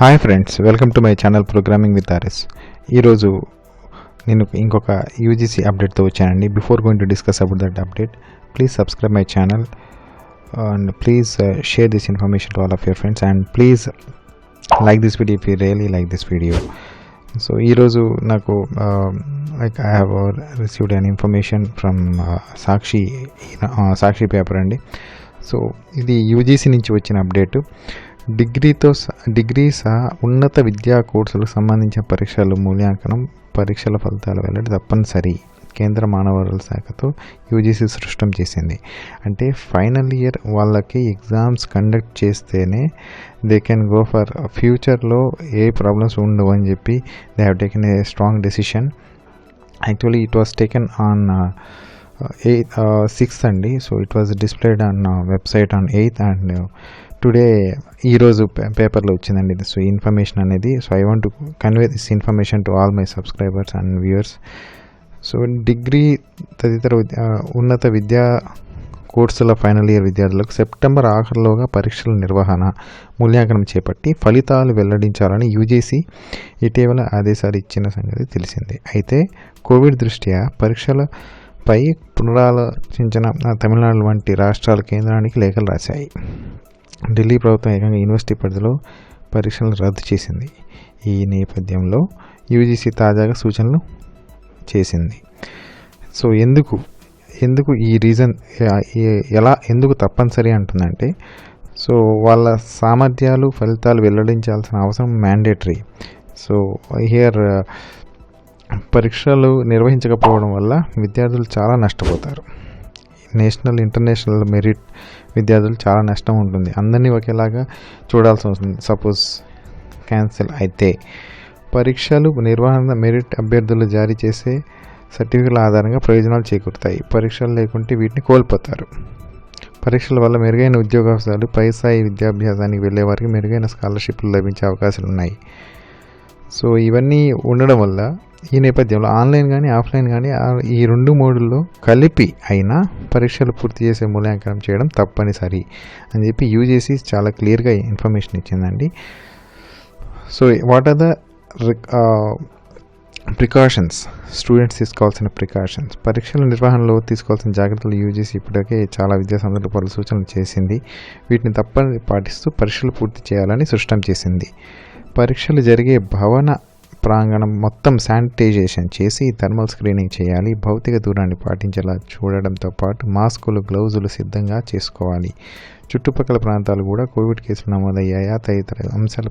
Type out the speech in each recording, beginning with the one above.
Hi friends, welcome to my channel programming with RS. ఈరోజు నేను ఇంకొక యూజీసీ అప్డేట్తో వచ్చానండి. Before going to discuss about that update, please subscribe my channel and please share this information to all of your friends and please like this video if you really like this video. So ఈరోజు నాకు like I have received an information from Sakshi paper అండి. So ఇది UGC నుంచి వచ్చిన update. Degree సహా ఉన్నత విద్యా కోర్సులకు సంబంధించిన పరీక్షలు మూల్యాంకనం, పరీక్షల ఫలితాలు వెల్లడి తప్పనిసరి. కేంద్ర మానవ వనరుల శాఖతో యూజీసీ స్పష్టం చేసింది. అంటే ఫైనల్ ఇయర్ వాళ్ళకి ఎగ్జామ్స్ కండక్ట్ చేస్తేనే దే కెన్ గో ఫర్ ఫ్యూచర్లో ఏ ప్రాబ్లమ్స్ ఉండవు అని చెప్పి they have taken a strong decision. Actually it was taken on 6th అండి. So it was displayed on website on 8th and today ఈరోజు పేపర్లో వచ్చిందండి. సో ఇన్ఫర్మేషన్ అనేది. So I want to convey this information to all my subscribers and viewers. So degree తదితర ఉన్నత విద్యా కోర్సుల final year విద్యార్థులకు సెప్టెంబర్ ఆఖరిలోగా పరీక్షల నిర్వహణ, మూల్యాంకనం చేపట్టి ఫలితాలు వెల్లడించాలని యూజీసీ ఇటీవల ఆదేశాలు ఇచ్చిన సంగతి తెలిసిందే. అయితే కోవిడ్ దృష్ట్యా పరీక్షలపై పునరాలోచించిన తమిళనాడు వంటి రాష్ట్రాలు కేంద్రానికి లేఖలు రాశాయి. ఢిల్లీ ప్రభుత్వం ఏకంగా యూనివర్సిటీ పరిధిలో పరీక్షలను రద్దు చేసింది. ఈ నేపథ్యంలో యూజీసీ తాజాగా సూచనలు చేసింది. సో ఎందుకు ఈ రీజన్ ఎందుకు తప్పనిసరి అంటుందంటే, సో వాళ్ళ సామర్థ్యాలు ఫలితాలు వెల్లడించాల్సిన అవసరం మ్యాండేటరీ. సో హియర్ పరీక్షలు నిర్వహించకపోవడం వల్ల విద్యార్థులు చాలా నష్టపోతారు. నేషనల్ ఇంటర్నేషనల్ మెరిట్ విద్యార్థులు చాలా నష్టం ఉంటుంది. అందరినీ ఒకేలాగా చూడాల్సి వస్తుంది. సపోజ్ క్యాన్సిల్ అయితే పరీక్షలు నిర్వహణ మెరిట్ అభ్యర్థులు జారీ చేసే సర్టిఫికెట్ల ఆధారంగా ప్రయోజనాలు చేకూరుతాయి. పరీక్షలు లేకుంటే వీటిని కోల్పోతారు. పరీక్షల వల్ల మెరుగైన ఉద్యోగావకాశాలు, పై స్థాయి విద్యాభ్యాసానికి వెళ్ళే వారికి మెరుగైన స్కాలర్షిప్లు లభించే అవకాశాలు ఉన్నాయి. సో ఇవన్నీ ఉండడం వల్ల ఈ నేపథ్యంలో ఆన్లైన్ కానీ ఆఫ్లైన్ కానీ ఈ 2 మోడుల్లో కలిపి అయినా పరీక్షలు పూర్తి చేసే మూల్యాంకనం చేయడం తప్పనిసరి అని చెప్పి యూజీసీ చాలా క్లియర్గా ఇన్ఫర్మేషన్ ఇచ్చిందండి. So what are the precautions students తీసుకోవాల్సిన ప్రికాషన్స్, పరీక్షల నిర్వహణలో తీసుకోవాల్సిన జాగ్రత్తలు యూజీసీ ఇప్పటికే చాలా విద్యాసంస్థలకు పలు సూచనలు చేసింది. వీటిని తప్పని పాటిస్తూ పరీక్షలు పూర్తి చేయాలని స్పష్టం చేసింది. పరీక్షలు జరిగే భవన ప్రాంగణం మొత్తం శానిటైజేషన్ చేసి థర్మల్ స్క్రీనింగ్ చేయాలి. భౌతిక దూరాన్ని పాటించేలా చూడడంతో పాటు మాస్కులు, గ్లౌజులు సిద్ధంగా చేసుకోవాలి. చుట్టుపక్కల ప్రాంతాలు కూడా కోవిడ్ కేసులు నమోదయ్యాయా తదితర అంశాలు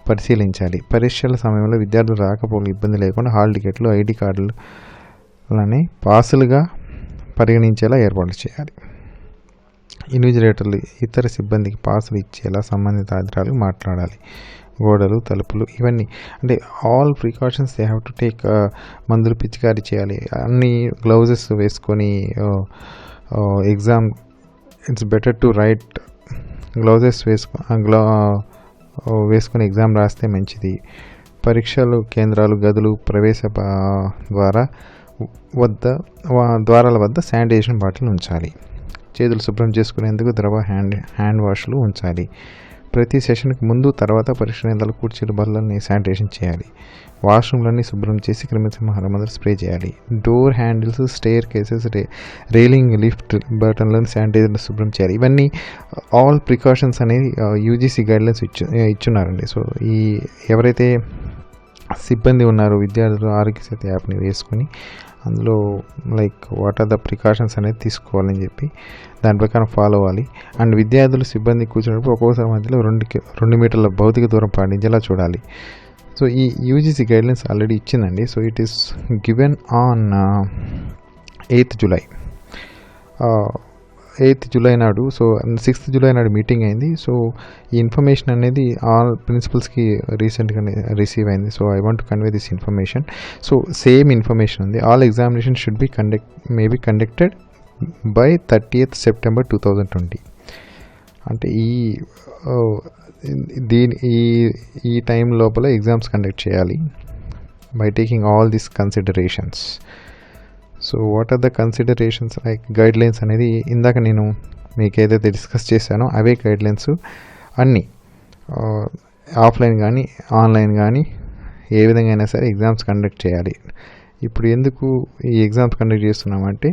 పరిశీలించాలి. పరీక్షల సమయంలో విద్యార్థులు రాకపోకలు ఇబ్బంది లేకుండా హాల్ టికెట్లు, ఐడి కార్డులని పాసులుగా పరిగణించేలా ఏర్పాటు చేయాలి. ఇన్విజిలేటర్లు ఇతర సిబ్బందికి పాసులు ఇచ్చేలా సంబంధిత అధికారులు మాట్లాడాలి. గోడలు, తలుపులు ఇవన్నీ అంటే all precautions they have to take. మందులు పిచికారీ చేయాలి. అన్ని గ్లౌజెస్ వేసుకొని exam it's better to right gloves వేసుకొని ఎగ్జామ్ రాస్తే మంచిది. పరీక్షలు కేంద్రాలు, గదులు, ప్రవేశ ద్వారాల వద్ద శానిటైజేషన్ బాటిల్ ఉంచాలి. చేతులు శుభ్రం చేసుకునేందుకు ద్రవ హ్యాండ్ వాష్లు ఉంచాలి. ప్రతి సెషన్కి ముందు తర్వాత పరీక్ష కేంద్రాలు, కుర్చీలు, బల్లల్ని శానిటైజేషన్ చేయాలి. వాష్రూమ్లన్నీ శుభ్రం చేసి క్రిమిసంహార మందులు స్ప్రే చేయాలి. Door handles, stair cases, railing, lift బటన్లను శానిటైజర్లు శుభ్రం చేయాలి. ఇవన్నీ ఆల్ ప్రికాషన్స్ అనేది యూజీసీ గైడ్లైన్స్ ఇచ్చున్నారండి. సో ఈ ఎవరైతే సిబ్బంది ఉన్నారో విద్యార్థులు ఆరోగ్య సేతు యాప్ని వేసుకొని అందులో like what are the precautions అనేది తీసుకోవాలని చెప్పి దాని ప్రకారం ఫాలో అవ్వాలి. అండ్ విద్యార్థులు సిబ్బంది కూర్చున్నప్పుడు ఒక్కొక్కసారి మధ్యలో 2 మీటర్ల భౌతిక దూరం పాటించేలా చూడాలి. సో ఈ యూజీసీ గైడ్లైన్స్ ఆల్రెడీ ఇచ్చిందండి. So it is given on 8th July నాడు. సో 6th జూలై నాడు మీటింగ్ అయింది. సో ఈ ఇన్ఫర్మేషన్ అనేది ఆల్ ప్రిన్సిపల్స్కి రీసెంట్గానే రిసీవ్ అయింది. So I want to convey this information. So same information ఉంది. All examination should be conducted by 30th September 2020. అంటే ఈ టైం లోపల ఎగ్జామ్స్ కండక్ట్ చేయాలి by taking all this considerations. So what are the considerations like guidelines అనేది ఇందాక నేను మీకు ఏదైతే డిస్కస్ చేశానో అవే గైడ్లైన్స్ అన్నీ. ఆఫ్లైన్ కానీ ఆన్లైన్ కానీ ఏ విధంగా అయినా సరే ఎగ్జామ్స్ కండక్ట్ చేయాలి. ఇప్పుడు ఎందుకు ఈ ఎగ్జామ్స్ కండక్ట్ చేస్తున్నామంటే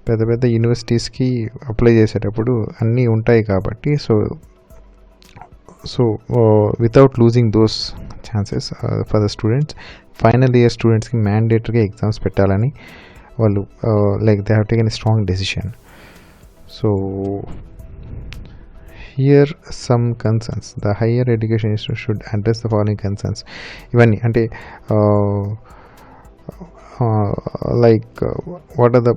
పెద్ద పెద్ద యూనివర్సిటీస్కి అప్లై చేసేటప్పుడు అన్నీ ఉంటాయి కాబట్టి so without losing those chances for the students, final year స్టూడెంట్స్కి మ్యాండేటరీగా ఎగ్జామ్స్ పెట్టాలని వాళ్ళు like they have taken a strong decision. So here some concerns, the higher education institute should address the following concerns. ఇవన్నీ అంటే like what are the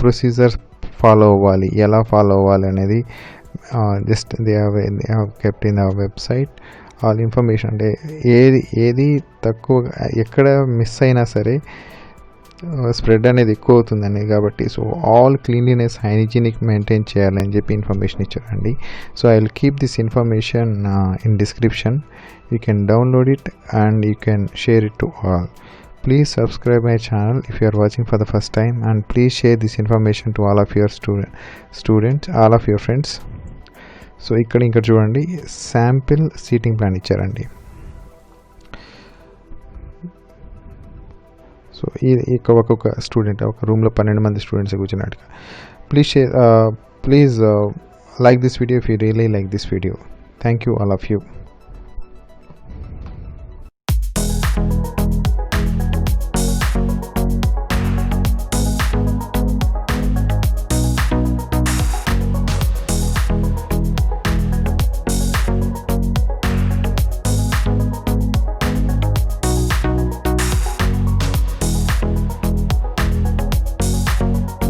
procedures follow అవ్వాలి, ఎలా follow అవ్వాలి అనేది just they have kept in our website all information. అంటే ఏది తక్కువ ఎక్కడ మిస్ అయినా సరే స్ప్రెడ్ అనేది ఎక్కువ అవుతుందని కాబట్టి so all cleanliness hygienic maintain చేయాలని చెప్పి ఇన్ఫర్మేషన్ ఇచ్చారండి. So I will keep this information in description. You can download it and you can share it to all. Please subscribe my channel if you are watching for the first time, and please share this information to all of your students, all of your friends. So ఇక్కడ చూడండి, sample seating plan ఇచ్చారండి. So ఇక్కడ ఒక్కొక్క student ఒక రూమ్లో 12 మంది students కూర్చున్నట్టుగా. Please like this video if you really like this video. Thank you all of you.